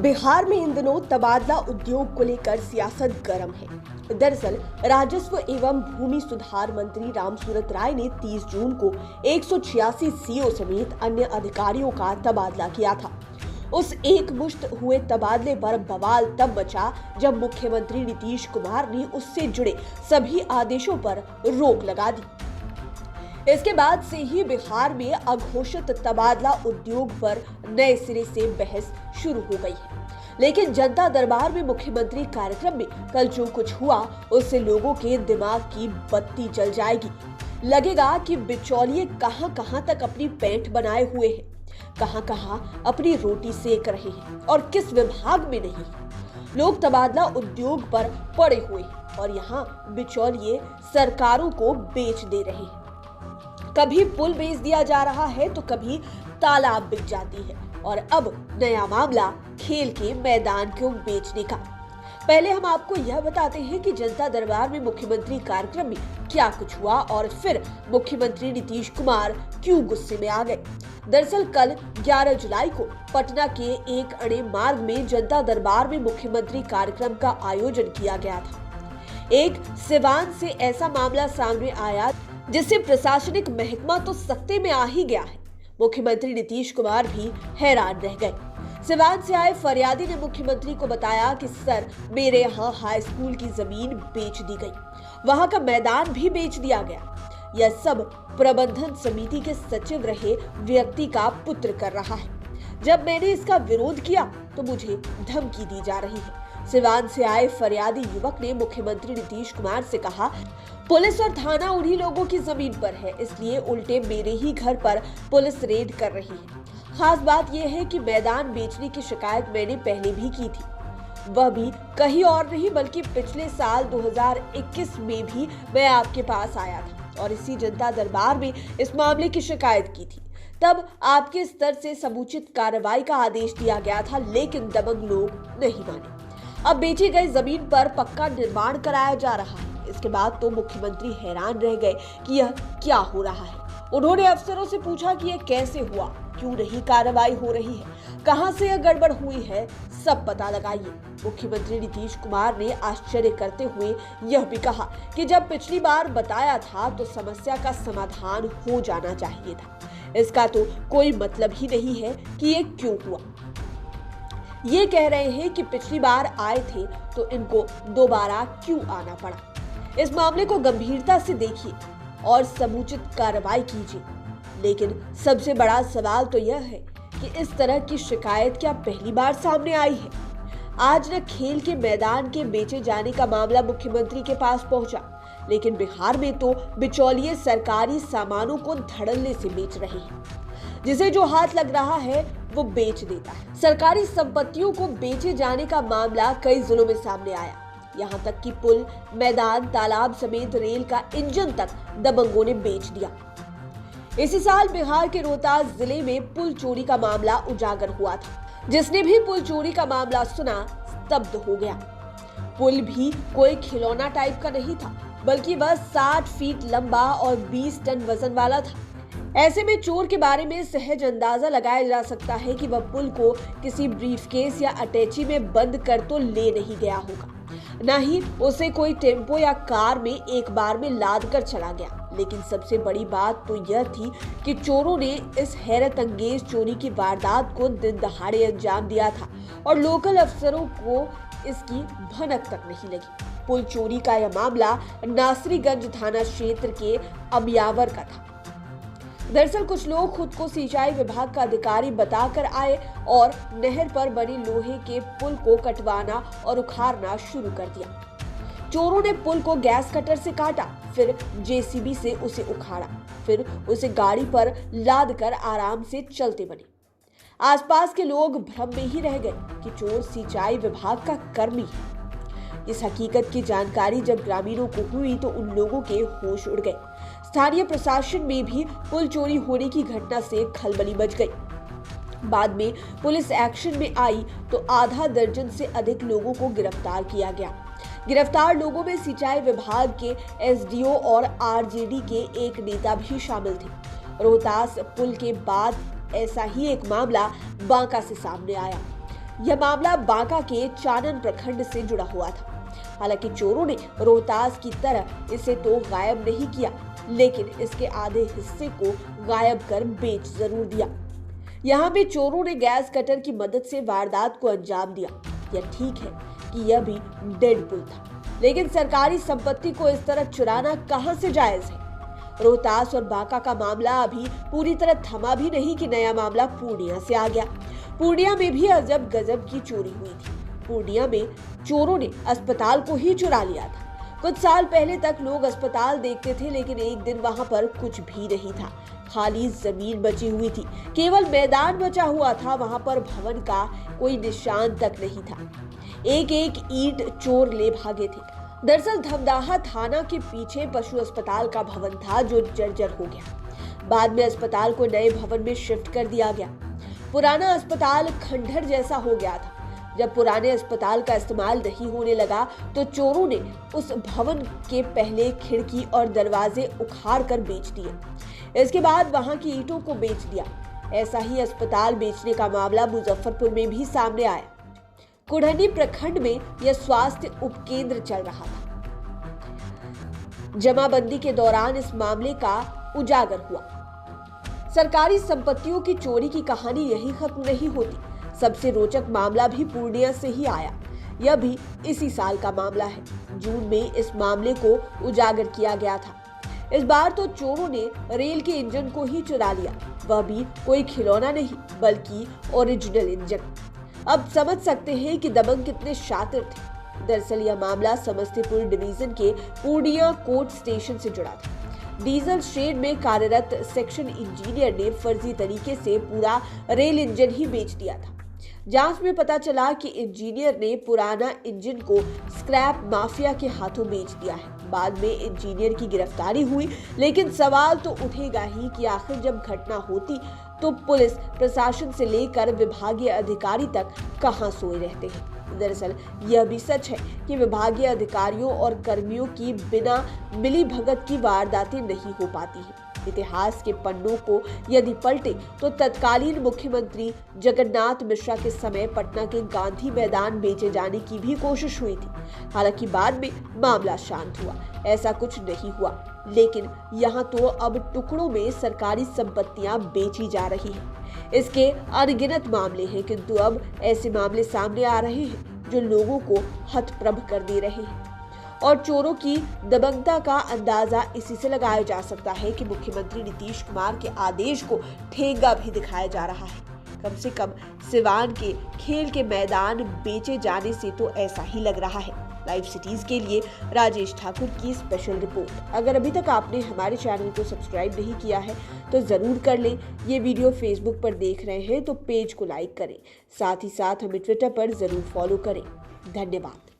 बिहार में इन दिनों तबादला उद्योग को लेकर सियासत गर्म है। दरअसल राजस्व एवं भूमि सुधार मंत्री रामसूरत राय ने 30 जून को 186 सीओ समेत अन्य अधिकारियों का तबादला किया था। उस एक मुश्त हुए तबादले पर बवाल तब मचा जब मुख्यमंत्री नीतीश कुमार ने उससे जुड़े सभी आदेशों पर रोक लगा दी। इसके बाद से ही बिहार में अघोषित तबादला उद्योग पर नए सिरे से बहस शुरू हो गई है। लेकिन जनता दरबार में मुख्यमंत्री कार्यक्रम में कल जो कुछ हुआ उससे लोगों के दिमाग की बत्ती जल जाएगी। लगेगा कि बिचौलिए कहां तक अपनी पैंठ बनाए हुए हैं, कहां अपनी रोटी सेक रहे हैं और किस विभाग में नहीं। लोग तबादला उद्योग पर पड़े हुए हैं और यहाँ बिचौलिए सरकारों को बेच दे रहे हैं। कभी पुल बेच दिया जा रहा है तो कभी तालाब बिक जाती है और अब नया मामला खेल के मैदान को बेचने का। पहले हम आपको यह बताते हैं कि जनता दरबार में मुख्यमंत्री कार्यक्रम में क्या कुछ हुआ और फिर मुख्यमंत्री नीतीश कुमार क्यों गुस्से में आ गए। दरअसल कल 11 जुलाई को पटना के एक अणे मार्ग में जनता दरबार में मुख्यमंत्री कार्यक्रम का आयोजन किया गया था। एक सिवान से ऐसा मामला सामने आया जिससे प्रशासनिक महकमा तो सख्ते में आ ही गया है। मुख्यमंत्री नीतीश कुमार भी हैरान रह गए। सिवान से आए फरियादी ने मुख्यमंत्री को बताया कि सर, मेरे यहाँ हाई स्कूल की जमीन बेच दी गई, वहाँ का मैदान भी बेच दिया गया। यह सब प्रबंधन समिति के सचिव रहे व्यक्ति का पुत्र कर रहा है। जब मैंने इसका विरोध किया तो मुझे धमकी दी जा रही है। सिवान से आए फरियादी युवक ने मुख्यमंत्री नीतीश कुमार से कहा, पुलिस और थाना उन्हीं लोगों की जमीन पर है, इसलिए उल्टे मेरे ही घर पर पुलिस रेड कर रही है। खास बात यह है कि मैदान बेचने की शिकायत मैंने पहले भी की थी, वह भी कहीं और नहीं बल्कि पिछले साल 2021 में भी मैं आपके पास आया था और इसी जनता दरबार में इस मामले की शिकायत की थी। तब आपके स्तर से समुचित कार्रवाई का आदेश दिया गया था, लेकिन दबंग लोग नहीं माने। अब बेची गई जमीन पर पक्का निर्माण कराया जा रहा है। इसके बाद तो मुख्यमंत्री हैरान रह गए कि यह क्या हो रहा है। उन्होंने अफसरों से पूछा कि यह कैसे हुआ, क्यों नहीं कार्रवाई हो रही है, कहां से यह गड़बड़ हुई है, सब पता लगाइए। मुख्यमंत्री नीतीश कुमार ने आश्चर्य करते हुए यह भी कहा कि जब पिछली बार बताया था तो समस्या का समाधान हो जाना चाहिए था। इसका तो कोई मतलब ही नहीं है कि ये क्यों हुआ। ये कह रहे हैं कि पिछली बार आए थे तो इनको दोबारा क्यों आना पड़ा। इस मामले को गंभीरता से देखिए और समुचित कार्रवाई कीजिए। लेकिन सबसे बड़ा सवाल तो यह है कि इस तरह की शिकायत क्या पहली बार सामने आई है। आज न खेल के मैदान के बेचे जाने का मामला मुख्यमंत्री के पास पहुंचा, लेकिन बिहार में तो बिचौलिए सरकारी सामानों को धड़ल्ले से बेच रहे हैं। जिसे जो हाथ लग रहा है वो बेच देता है। सरकारी संपत्तियों को बेचे जाने का मामला कई जिलों में सामने आया। यहाँ तक कि पुल, मैदान, तालाब समेत रेल का इंजन तक दबंगों ने बेच दिया। इसी साल बिहार के रोहतास जिले में पुल चोरी का मामला उजागर हुआ था। जिसने भी पुल चोरी का मामला सुना स्तब्ध हो गया। पुल भी कोई खिलौना टाइप का नहीं था, बल्कि वह 60 फीट लंबा और 20 टन वजन वाला था। ऐसे में चोर के बारे में सहज अंदाजा लगाया जा सकता है कि वह पुल को किसी ब्रीफकेस या अटैची में बंद कर तो ले नहीं गया होगा, न ही उसे कोई टेम्पो या कार में एक बार में लाद कर चला गया। लेकिन सबसे बड़ी बात तो यह थी कि चोरों ने इस हैरत अंगेज चोरी की वारदात को दिन दहाड़े अंजाम दिया था और लोकल अफसरों को इसकी भनक तक नहीं लगी। पुल चोरी का यह मामला नासरीगंज थाना क्षेत्र के अमियावर का था। दरअसल कुछ लोग खुद को सिंचाई विभाग का अधिकारी बताकर आए और नहर पर बने लोहे के पुल को कटवाना और उखाड़ना शुरू कर दिया। चोरों ने पुल को गैस कटर से काटा, फिर जेसीबी से उसे उखाड़ा, फिर उसे गाड़ी पर लाद कर आराम से चलते बने। आसपास के लोग भ्रम में ही रह गए कि चोर सिंचाई विभाग का कर्मी है। इस हकीकत की जानकारी जब ग्रामीणों को हुई तो उन लोगों के होश उड़ गए। स्थानीय प्रशासन में भी पुल चोरी होने की घटना से खलबली मच गई। बाद में पुलिस एक्शन में आई तो आधा दर्जन से अधिक लोगों को गिरफ्तार किया गया। गिरफ्तार लोगों में सिंचाई विभाग के एसडीओ और आरजेडी के एक नेता भी शामिल थे। रोहतास पुल के बाद ऐसा ही एक मामला बांका से सामने आया। यह मामला बांका के चानन प्रखंड से जुड़ा हुआ था। हालांकि चोरों ने रोहतास की तरह इसे तो गायब नहीं किया, लेकिन इसके आधे हिस्से को गायब कर बेच जरूर दिया। यहाँ भी चोरों ने गैस कटर की मदद से वारदात को अंजाम दिया। यह ठीक है कि यह भी डेड पुल था, लेकिन सरकारी संपत्ति को इस तरह चुराना कहां से जायज है। रोहतास और बांका का मामला अभी पूरी तरह थमा भी नहीं कि नया मामला पूर्णिया से आ गया। पूर्णिया में भी अजब गजब की चोरी हुई थी। पूर्णिया में चोरों ने अस्पताल को ही चुरा लिया था। कुछ साल पहले तक लोग अस्पताल देखते थे, लेकिन एक दिन वहां पर कुछ भी नहीं था। खाली जमीन बची हुई थी, केवल मैदान बचा हुआ था। वहां पर भवन का कोई निशान तक नहीं था। एक एक ईंट चोर ले भागे थे। दरअसल धमदाहा थाना के पीछे पशु अस्पताल का भवन था, जो जर्जर हो गया। बाद में अस्पताल को नए भवन में शिफ्ट कर दिया गया। पुराना अस्पताल खंडहर जैसा हो गया था। जब पुराने अस्पताल का इस्तेमाल नहीं होने लगा तो चोरों ने उस भवन के पहले खिड़की और दरवाजे उखाड़ कर बेच दिए। इसके बाद वहां की ईंटों को बेच दिया। ऐसा ही अस्पताल बेचने का मामला मुजफ्फरपुर में भी सामने आया। कुढ़नी प्रखंड में यह स्वास्थ्य उपकेंद्र चल रहा था। जमाबंदी के दौरान इस मामले का उजागर हुआ। सरकारी संपत्तियों की चोरी की कहानी यही खत्म नहीं होती। सबसे रोचक मामला भी पूर्णिया से ही आया। यह भी इसी साल का मामला है। जून में इस मामले को उजागर किया गया था। इस बार तो चोरों ने रेल के इंजन को ही चुरा लिया, वह भी कोई खिलौना नहीं बल्कि ओरिजिनल इंजन। अब समझ सकते हैं कि दबंग कितने शातिर थे। दरअसल यह मामला समस्तीपुर डिवीजन के पूर्णिया कोर्ट स्टेशन से जुड़ा था। डीजल शेड में कार्यरत सेक्शन इंजीनियर ने फर्जी तरीके से पूरा रेल इंजन ही बेच दिया था। जांच में पता चला कि इंजीनियर ने पुराना इंजन को स्क्रैप माफिया के हाथों बेच दिया है। बाद में इंजीनियर की गिरफ्तारी हुई, लेकिन सवाल तो उठेगा ही कि आखिर जब घटना होती तो पुलिस प्रशासन से लेकर विभागीय अधिकारी तक कहां सोए रहते हैं। दरअसल यह भी सच है कि विभागीय अधिकारियों और कर्मियों की बिना मिली भगत की वारदातें नहीं हो पाती हैं। इतिहास के पन्नों को यदि पलटे तो तत्कालीन मुख्यमंत्री जगन्नाथ मिश्रा के समय पटना के गांधी मैदान बेचे जाने की भी कोशिश हुई थी। हालांकि बाद में मामला शांत हुआ, ऐसा कुछ नहीं हुआ। लेकिन यहाँ तो अब टुकड़ों में सरकारी संपत्तियां बेची जा रही हैं। इसके अनगिनत मामले हैं, किंतु अब ऐसे मामले सामने आ रहे हैं जो लोगों को हतप्रभ कर दे रहे हैं। और चोरों की दबंगता का अंदाजा इसी से लगाया जा सकता है कि मुख्यमंत्री नीतीश कुमार के आदेश को ठेंगा भी दिखाया जा रहा है। कम से कम सिवान के खेल के मैदान बेचे जाने से तो ऐसा ही लग रहा है। लाइव सिटीज के लिए राजेश ठाकुर की स्पेशल रिपोर्ट। अगर अभी तक आपने हमारे चैनल को सब्सक्राइब नहीं किया है तो जरूर कर लें। ये वीडियो फेसबुक पर देख रहे हैं तो पेज को लाइक करें, साथ ही साथ हमें ट्विटर पर जरूर फॉलो करें। धन्यवाद।